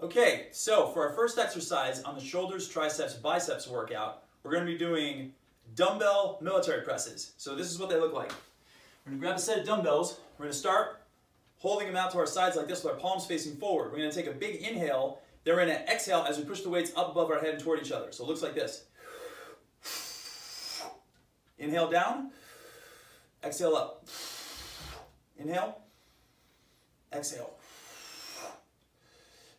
Okay, so for our first exercise on the shoulders, triceps, biceps workout, we're going to be doing dumbbell military presses. So this is what they look like. We're going to grab a set of dumbbells. We're going to start holding them out to our sides like this with our palms facing forward. We're going to take a big inhale, then we're going to exhale as we push the weights up above our head and toward each other. So it looks like this. Inhale down, exhale up. Inhale, exhale.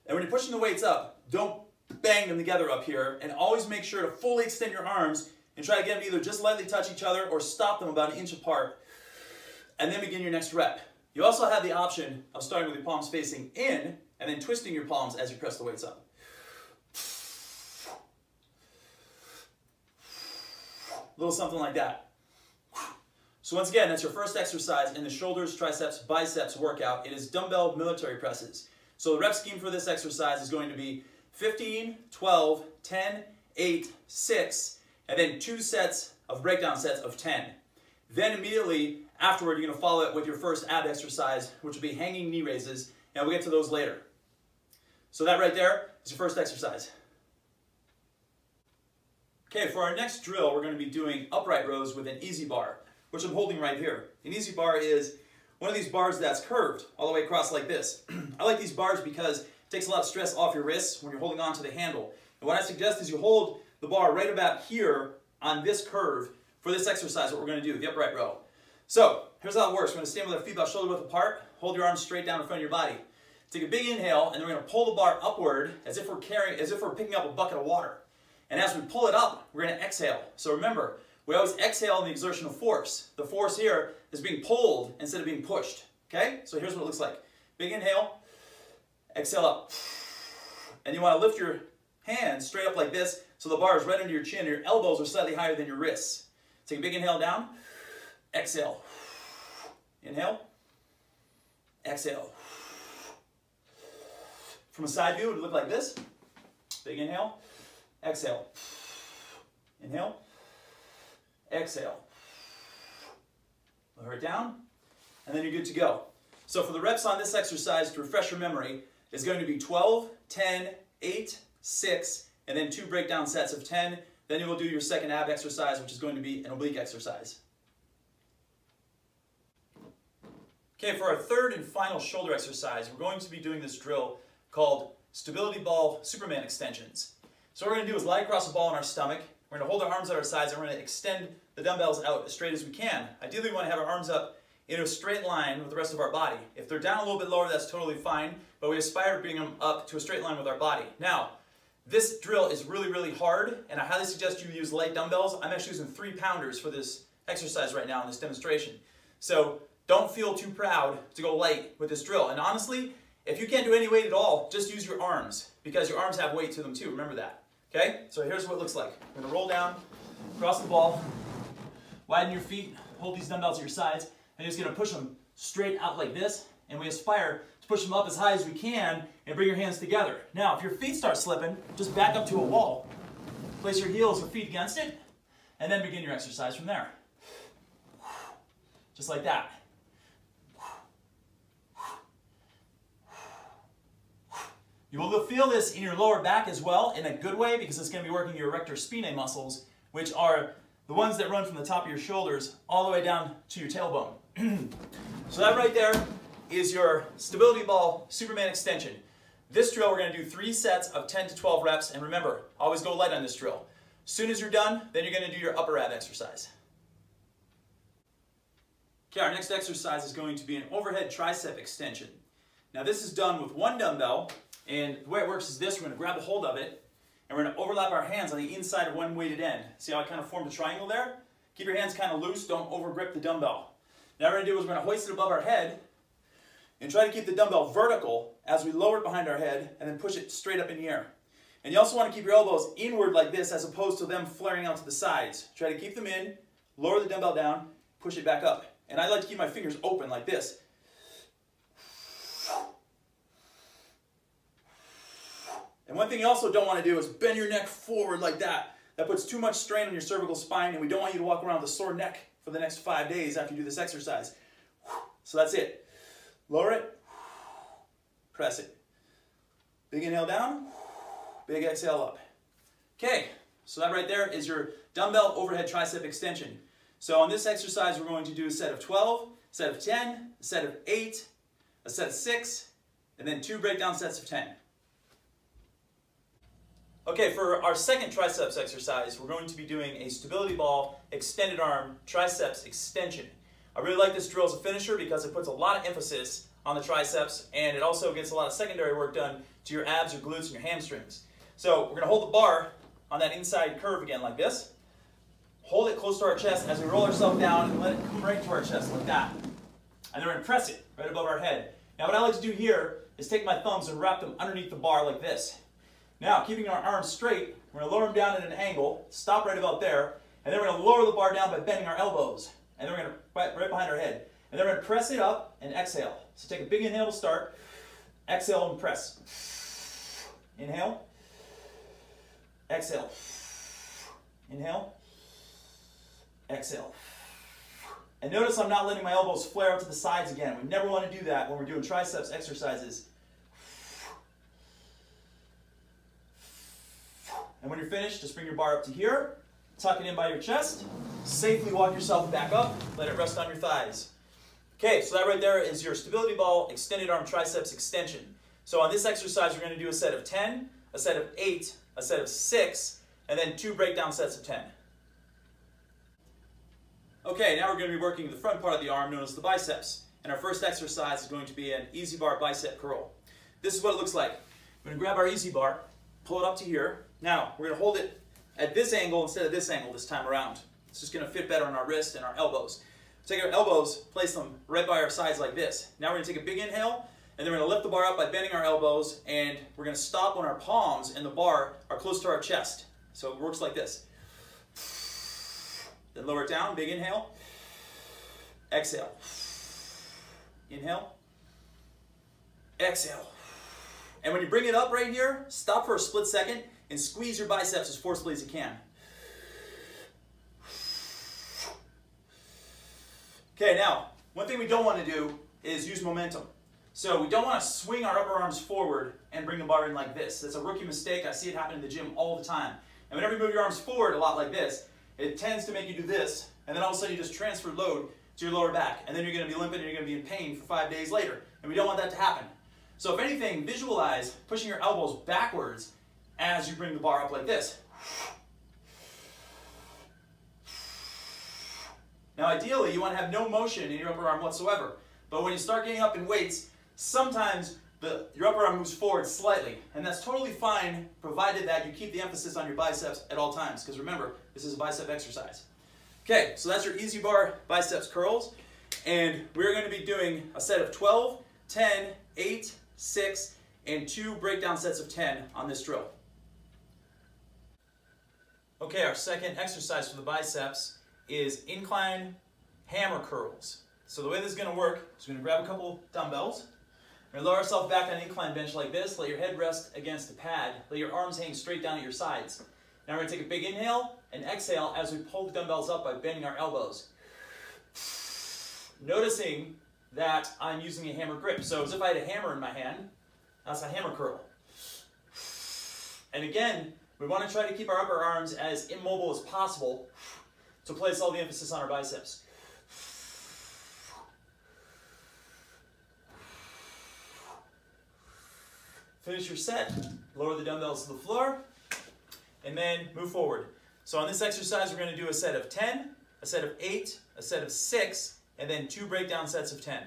And when you're pushing the weights up, don't bang them together up here, and always make sure to fully extend your arms and try to get them to either just lightly touch each other or stop them about an inch apart, and then begin your next rep. You also have the option of starting with your palms facing in and then twisting your palms as you press the weights up. A little something like that. So once again, that's your first exercise in the shoulders, triceps, biceps workout. It is dumbbell military presses. So the rep scheme for this exercise is going to be 15, 12, 10, 8, 6, and then 2 sets of breakdown sets of 10. Then immediately afterward, you're going to follow it with your first ab exercise, which will be hanging knee raises, and we'll get to those later. So that right there is your first exercise. Okay, for our next drill, we're going to be doing upright rows with an EZ bar, which I'm holding right here. An EZ bar is one of these bars that's curved all the way across like this. I like these bars because it takes a lot of stress off your wrists when you're holding on to the handle. And what I suggest is you hold the bar right about here on this curve for this exercise, what we're going to do, the upright row. So here's how it works. We're going to stand with our feet about shoulder width apart, hold your arms straight down in front of your body. Take a big inhale, and then we're going to pull the bar upward as if we're picking up a bucket of water. And as we pull it up, we're going to exhale. So remember, we always exhale in the exertion of force. The force here is being pulled instead of being pushed. Okay? So here's what it looks like. Big inhale, exhale up. And you want to lift your hands straight up like this so the bar is right under your chin and your elbows are slightly higher than your wrists. Take a big inhale down, exhale. Inhale, exhale. From a side view, it would look like this. Big inhale, exhale. Inhale, exhale. Lower it down, and then you're good to go. So for the reps on this exercise, to refresh your memory, is going to be 12, 10, 8, 6, and then 2 breakdown sets of 10. Then you will do your second ab exercise, which is going to be an oblique exercise. Okay, for our third and final shoulder exercise, we're going to be doing this drill called stability ball Superman extensions. So what we're going to do is lie across the ball on our stomach. We're going to hold our arms at our sides, and we're going to extend the dumbbells out as straight as we can. Ideally, we want to have our arms up in a straight line with the rest of our body. If they're down a little bit lower, that's totally fine, but we aspire to bring them up to a straight line with our body. Now, this drill is really, really hard, and I highly suggest you use light dumbbells. I'm actually using 3-pounders for this exercise right now in this demonstration. So don't feel too proud to go light with this drill. And honestly, if you can't do any weight at all, just use your arms, because your arms have weight to them too. Remember that. Okay? So here's what it looks like. We're going to roll down, cross the ball, widen your feet, hold these dumbbells at your sides, and you're just going to push them straight out like this, and we aspire to push them up as high as we can and bring your hands together. Now, if your feet start slipping, just back up to a wall, place your heels or feet against it, and then begin your exercise from there. Just like that. You will feel this in your lower back as well, in a good way, because it's going to be working your erector spinae muscles, which are the ones that run from the top of your shoulders all the way down to your tailbone. So that right there is your stability ball Superman extension. This drill, we're going to do 3 sets of 10 to 12 reps, and remember, always go light on this drill. As soon as you're done, then you're going to do your upper ab exercise. Okay, our next exercise is going to be an overhead tricep extension. Now this is done with 1 dumbbell, and the way it works is this. We're going to grab a hold of it, and we're going to overlap our hands on the inside of one weighted end. See how I kind of formed a triangle there? Keep your hands kind of loose, don't overgrip the dumbbell. Now what we're going to do is we're going to hoist it above our head, and try to keep the dumbbell vertical as we lower it behind our head, and then push it straight up in the air. And you also want to keep your elbows inward like this, as opposed to them flaring out to the sides. Try to keep them in, lower the dumbbell down, push it back up. And I like to keep my fingers open like this. And one thing you also don't want to do is bend your neck forward like that. That puts too much strain on your cervical spine, and we don't want you to walk around with a sore neck for the next 5 days after you do this exercise. So that's it. Lower it, press it. Big inhale down, big exhale up. Okay, so that right there is your dumbbell overhead tricep extension. So on this exercise, we're going to do a set of 12, a set of 10, a set of 8, a set of 6, and then 2 breakdown sets of 10. Okay, for our second triceps exercise, we're going to be doing a stability ball extended arm triceps extension. I really like this drill as a finisher because it puts a lot of emphasis on the triceps, and it also gets a lot of secondary work done to your abs, your glutes, and your hamstrings. So we're going to hold the bar on that inside curve again like this. Hold it close to our chest as we roll ourselves down and let it come right to our chest like that. And then we're going to press it right above our head. Now what I like to do here is take my thumbs and wrap them underneath the bar like this. Now, keeping our arms straight, we're going to lower them down at an angle, stop right about there, and then we're going to lower the bar down by bending our elbows. And then we're going to, right behind our head. And then we're going to press it up and exhale. So take a big inhale to start, exhale and press. Inhale, exhale, inhale, exhale. And notice I'm not letting my elbows flare out to the sides again. We never want to do that when we're doing triceps exercises. And when you're finished, just bring your bar up to here, tuck it in by your chest, safely walk yourself back up, let it rest on your thighs. Okay, so that right there is your stability ball extended arm triceps extension. So on this exercise, we're going to do a set of 10, a set of 8, a set of 6, and then 2 breakdown sets of 10. Okay, now we're going to be working the front part of the arm known as the biceps. And our first exercise is going to be an easy bar bicep curl. This is what it looks like. We're going to grab our easy bar, pull it up to here. Now, we're going to hold it at this angle instead of this angle this time around. It's just going to fit better on our wrists and our elbows. Take our elbows, place them right by our sides like this. Now we're going to take a big inhale, and then we're going to lift the bar up by bending our elbows, and we're going to stop when our palms and the bar are close to our chest. So it works like this. Then lower it down, big inhale, exhale. Inhale, exhale. And when you bring it up right here, stop for a split second and squeeze your biceps as forcefully as you can. Okay, now, one thing we don't want to do is use momentum. So we don't want to swing our upper arms forward and bring the bar in like this. That's a rookie mistake. I see it happen in the gym all the time. And whenever you move your arms forward a lot like this, it tends to make you do this, and then all of a sudden you just transfer load to your lower back, and then you're going to be limping and you're going to be in pain for 5 days later. And we don't want that to happen. So if anything, visualize pushing your elbows backwards as you bring the bar up like this. Now ideally, you want to have no motion in your upper arm whatsoever. But when you start getting up in weights, sometimes your upper arm moves forward slightly. And that's totally fine, provided that you keep the emphasis on your biceps at all times. Because remember, this is a bicep exercise. Okay, so that's your easy bar biceps curls. And we're going to be doing a set of 12, 10, 8, 6, and 2 breakdown sets of 10 on this drill. Okay, our second exercise for the biceps is incline hammer curls. So the way this is going to work is we're going to grab a couple dumbbells. We're going to lower ourselves back on an incline bench like this. Let your head rest against the pad. Let your arms hang straight down at your sides. Now we're going to take a big inhale and exhale as we pull the dumbbells up by bending our elbows. Noticing that I'm using a hammer grip. So as if I had a hammer in my hand, that's a hammer curl. And again, we want to try to keep our upper arms as immobile as possible to place all the emphasis on our biceps. Finish your set, lower the dumbbells to the floor, and then move forward. So on this exercise, we're going to do a set of 10, a set of 8, a set of 6, and then 2 breakdown sets of 10.